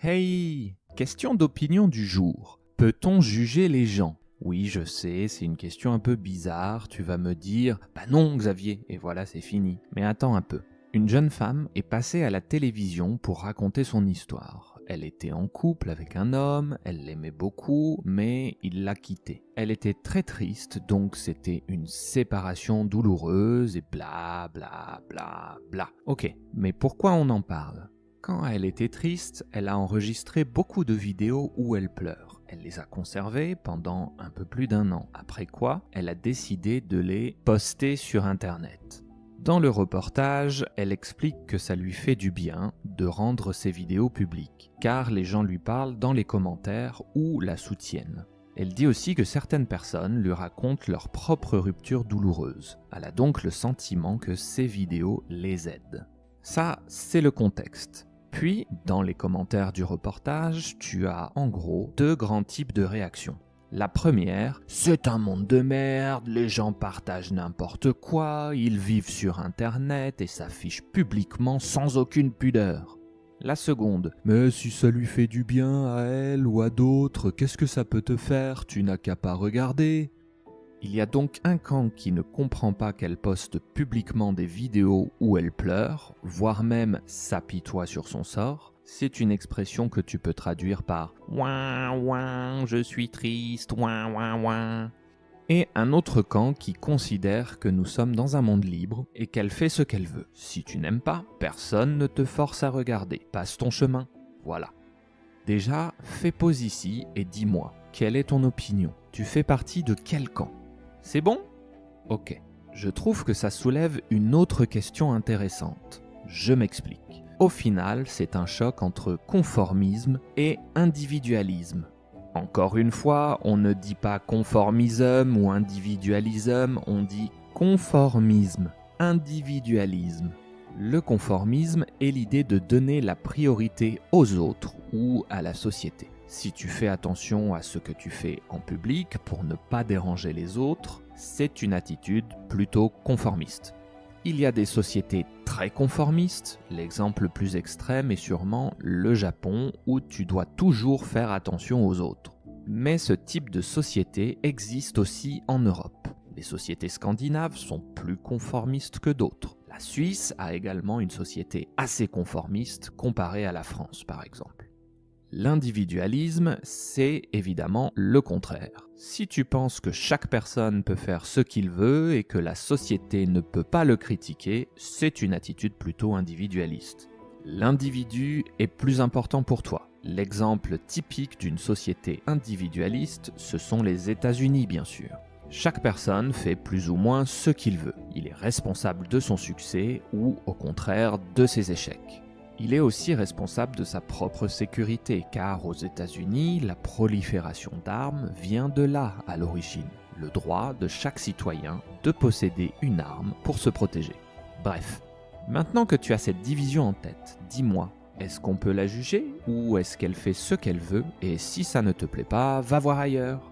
Hey! Question d'opinion du jour. Peut-on juger les gens? Oui, je sais, c'est une question un peu bizarre. Tu vas me dire « Bah non, Xavier !» et voilà, c'est fini. Mais attends un peu. Une jeune femme est passée à la télévision pour raconter son histoire. Elle était en couple avec un homme, elle l'aimait beaucoup, mais il l'a quittée. Elle était très triste, donc c'était une séparation douloureuse et bla bla bla bla. Ok, mais pourquoi on en parle? Quand elle était triste, elle a enregistré beaucoup de vidéos où elle pleure. Elle les a conservées pendant un peu plus d'1 an, après quoi elle a décidé de les poster sur Internet. Dans le reportage, elle explique que ça lui fait du bien de rendre ses vidéos publiques, car les gens lui parlent dans les commentaires ou la soutiennent. Elle dit aussi que certaines personnes lui racontent leur propre rupture douloureuse. Elle a donc le sentiment que ces vidéos les aident. Ça, c'est le contexte. Puis, dans les commentaires du reportage, tu as en gros 2 grands types de réactions. La première, c'est un monde de merde, les gens partagent n'importe quoi, ils vivent sur Internet et s'affichent publiquement sans aucune pudeur. La seconde, mais si ça lui fait du bien à elle ou à d'autres, qu'est-ce que ça peut te faire, tu n'as qu'à pas regarder. Il y a donc un camp qui ne comprend pas qu'elle poste publiquement des vidéos où elle pleure, voire même s'apitoie sur son sort. C'est une expression que tu peux traduire par « ouin ouin, je suis triste, ouin ouin ouin ». Et un autre camp qui considère que nous sommes dans un monde libre et qu'elle fait ce qu'elle veut. Si tu n'aimes pas, personne ne te force à regarder. Passe ton chemin. Voilà. Déjà, fais pause ici et dis-moi, quelle est ton opinion? Tu fais partie de quel camp? C'est bon? Ok. Je trouve que ça soulève une autre question intéressante. Je m'explique. Au final, c'est un choc entre conformisme et individualisme. Encore une fois, on ne dit pas conformisme ou individualisme, on dit conformisme, individualisme. Le conformisme est l'idée de donner la priorité aux autres ou à la société. Si tu fais attention à ce que tu fais en public pour ne pas déranger les autres, c'est une attitude plutôt conformiste. Il y a des sociétés très conformistes, l'exemple le plus extrême est sûrement le Japon où tu dois toujours faire attention aux autres. Mais ce type de société existe aussi en Europe. Les sociétés scandinaves sont plus conformistes que d'autres. La Suisse a également une société assez conformiste comparée à la France par exemple. L'individualisme, c'est évidemment le contraire. Si tu penses que chaque personne peut faire ce qu'il veut et que la société ne peut pas le critiquer, c'est une attitude plutôt individualiste. L'individu est plus important pour toi. L'exemple typique d'une société individualiste, ce sont les États-Unis bien sûr. Chaque personne fait plus ou moins ce qu'il veut. Il est responsable de son succès ou au contraire de ses échecs. Il est aussi responsable de sa propre sécurité, car aux États-Unis, la prolifération d'armes vient de là à l'origine, le droit de chaque citoyen de posséder une arme pour se protéger. Bref, maintenant que tu as cette division en tête, dis-moi, est-ce qu'on peut la juger ou est-ce qu'elle fait ce qu'elle veut et si ça ne te plaît pas, va voir ailleurs?